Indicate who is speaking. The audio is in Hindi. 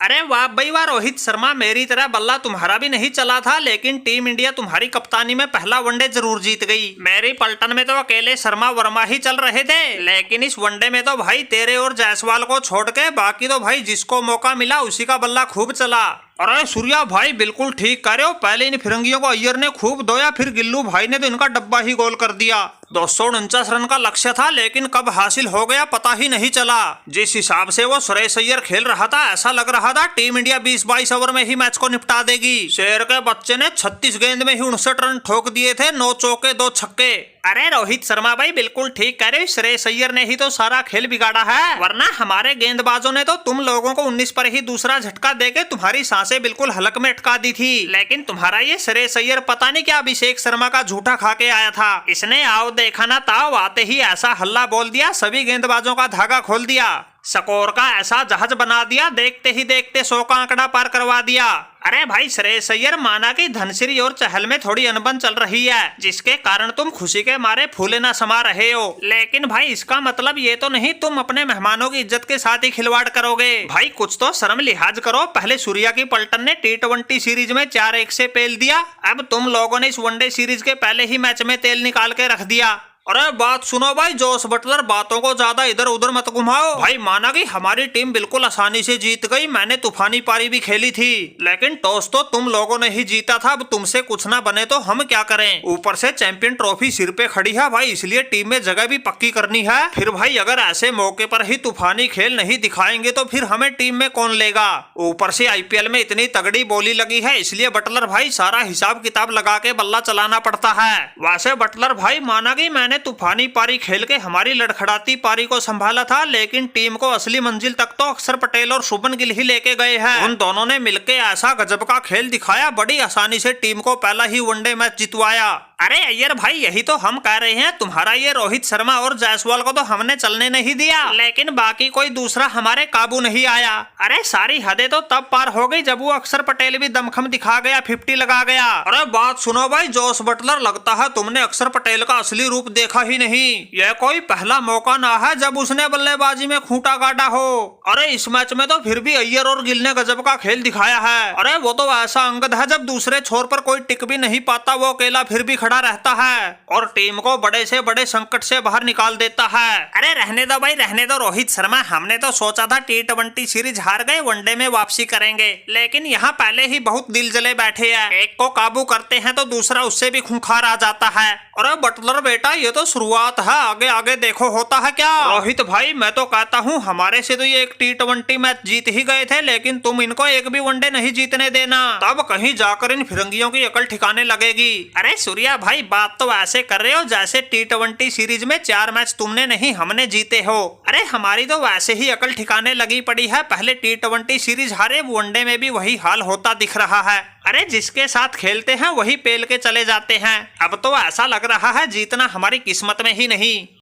Speaker 1: अरे वाह भाई वाह रोहित शर्मा, मेरी तरह बल्ला तुम्हारा भी नहीं चला था, लेकिन टीम इंडिया तुम्हारी कप्तानी में पहला वनडे जरूर जीत गई। मेरी पलटन में तो अकेले शर्मा वर्मा ही चल रहे थे, लेकिन इस वनडे में तो भाई तेरे और जायसवाल को छोड़ के बाकी तो भाई जिसको मौका मिला उसी का बल्ला खूब चला। अरे सूर्या भाई बिल्कुल ठीक कह रहे हो, पहले इन फिरंगियों को अय्यर ने खूब धोया, फिर गिल्लू भाई ने तो इनका डब्बा ही गोल कर दिया। 249 रन का लक्ष्य था, लेकिन कब हासिल हो गया पता ही नहीं चला। जिस हिसाब से वो श्रेयस अय्यर खेल रहा था, ऐसा लग रहा था टीम इंडिया 20-22 ओवर में ही मैच को निपटा देगी। शेर के बच्चे ने 36 गेंद में ही 59 रन ठोक दिए थे, 9 चौके 2 छक्के। अरे रोहित शर्मा भाई बिल्कुल ठीक कह रहे हो, श्रेयस अय्यर ने ही तो सारा खेल बिगाड़ा है, वरना हमारे गेंदबाजों ने तो तुम लोगों को 19 पर ही दूसरा झटका देके तुम्हारी सांसें बिल्कुल हलक में अटका दी थी। लेकिन तुम्हारा ये श्रेयस अय्यर पता नहीं क्या अभिषेक शर्मा का झूठा खा के आया था। इसने आओ देखा ना ताओ आते ही ऐसा हल्ला बोल दिया, सभी गेंदबाजों का धागा खोल दिया, स्कोर का ऐसा जहाज बना दिया, देखते ही देखते 100 का आंकड़ा पार करवा दिया। अरे भाई श्रेयस अय्यर, माना कि धनसिरी और चहल में थोड़ी अनबन चल रही है, जिसके कारण तुम खुशी के मारे फूले ना समा रहे हो, लेकिन भाई इसका मतलब ये तो नहीं तुम अपने मेहमानों की इज्जत के साथ ही खिलवाड़ करोगे। भाई कुछ तो शर्म लिहाज करो। पहले सूर्या की पलटन ने T20 सीरीज में 4-1 से पेल दिया, अब तुम लोगों ने इस वनडे सीरीज के पहले ही मैच में तेल निकाल के रख दिया। अरे बात सुनो भाई जोश बटलर, बातों को ज्यादा इधर उधर मत घुमाओ। भाई माना कि हमारी टीम बिल्कुल आसानी से जीत गई, मैंने तूफानी पारी भी खेली थी, लेकिन टॉस तो तुम लोगों ने ही जीता था। अब तुमसे कुछ ना बने तो हम क्या करें, ऊपर से चैंपियन ट्रॉफी सिर पे खड़ी है भाई, इसलिए टीम में जगह भी पक्की करनी है। फिर भाई अगर ऐसे मौके पर ही तूफानी खेल नहीं दिखाएंगे तो फिर हमें टीम में कौन लेगा। ऊपर से IPL में इतनी तगड़ी बोली लगी है, इसलिए बटलर भाई सारा हिसाब किताब लगा के बल्ला चलाना पड़ता है। वैसे बटलर भाई माना कि मैंने तूफानी पारी खेल के हमारी लड़खड़ाती पारी को संभाला था, लेकिन टीम को असली मंजिल तक तो अक्षर पटेल और शुभमन गिल ही लेके गए हैं। उन दोनों ने मिलके ऐसा गजब का खेल दिखाया, बड़ी आसानी से टीम को पहला ही वनडे मैच जितवाया। अरे अय्यर भाई यही तो हम कह रहे हैं, तुम्हारा ये रोहित शर्मा और जायसवाल को तो हमने चलने नहीं दिया, लेकिन बाकी कोई दूसरा हमारे काबू नहीं आया। अरे सारी हदें तो तब पार हो गई जब वो अक्षर पटेल भी दमखम दिखा गया, 50 लगा गया। अरे बात सुनो भाई जोश बटलर, लगता है तुमने अक्षर पटेल का असली रूप देखा ही नहीं। यह कोई पहला मौका ना है जब उसने बल्लेबाजी में खूंटा काटा हो। अरे इस मैच में तो फिर भी अय्यर और गिल ने गजब का खेल दिखाया है। अरे वो तो ऐसा अंगद है, जब दूसरे छोर पर कोई टिक भी नहीं पाता वो अकेला फिर भी खड़ा रहता है और टीम को बड़े से बड़े संकट से बाहर निकाल देता है। अरे रहने दो भाई रहने दो रोहित शर्मा, हमने तो सोचा था T20 सीरीज हार गए, वनडे में वापसी करेंगे, लेकिन यहाँ पहले ही बहुत दिल जले बैठे हैं। एक को काबू करते हैं तो दूसरा उससे भी खूंखार आ जाता है। अरे बटलर बेटा ये तो शुरुआत है, आगे आगे देखो होता है क्या। रोहित भाई मैं तो कहता हूँ हमारे से तो ये एक T20 मैच जीत ही गए थे, लेकिन तुम इनको एक भी वनडे नहीं जीतने देना, तब कहीं जाकर इन फिरंगियों की अकल ठिकाने लगेगी। अरे सूर्या भाई बात तो ऐसे कर रहे हो जैसे T20 सीरीज में 4 मैच तुमने नहीं हमने जीते हो। अरे हमारी तो वैसे ही अकल ठिकाने लगी पड़ी है, पहले T20 सीरीज हारे, वनडे में भी वही हाल होता दिख रहा है। अरे जिसके साथ खेलते हैं वही पेल के चले जाते हैं। अब तो ऐसा लग रहा है जीतना हमारी किस्मत में ही नहीं।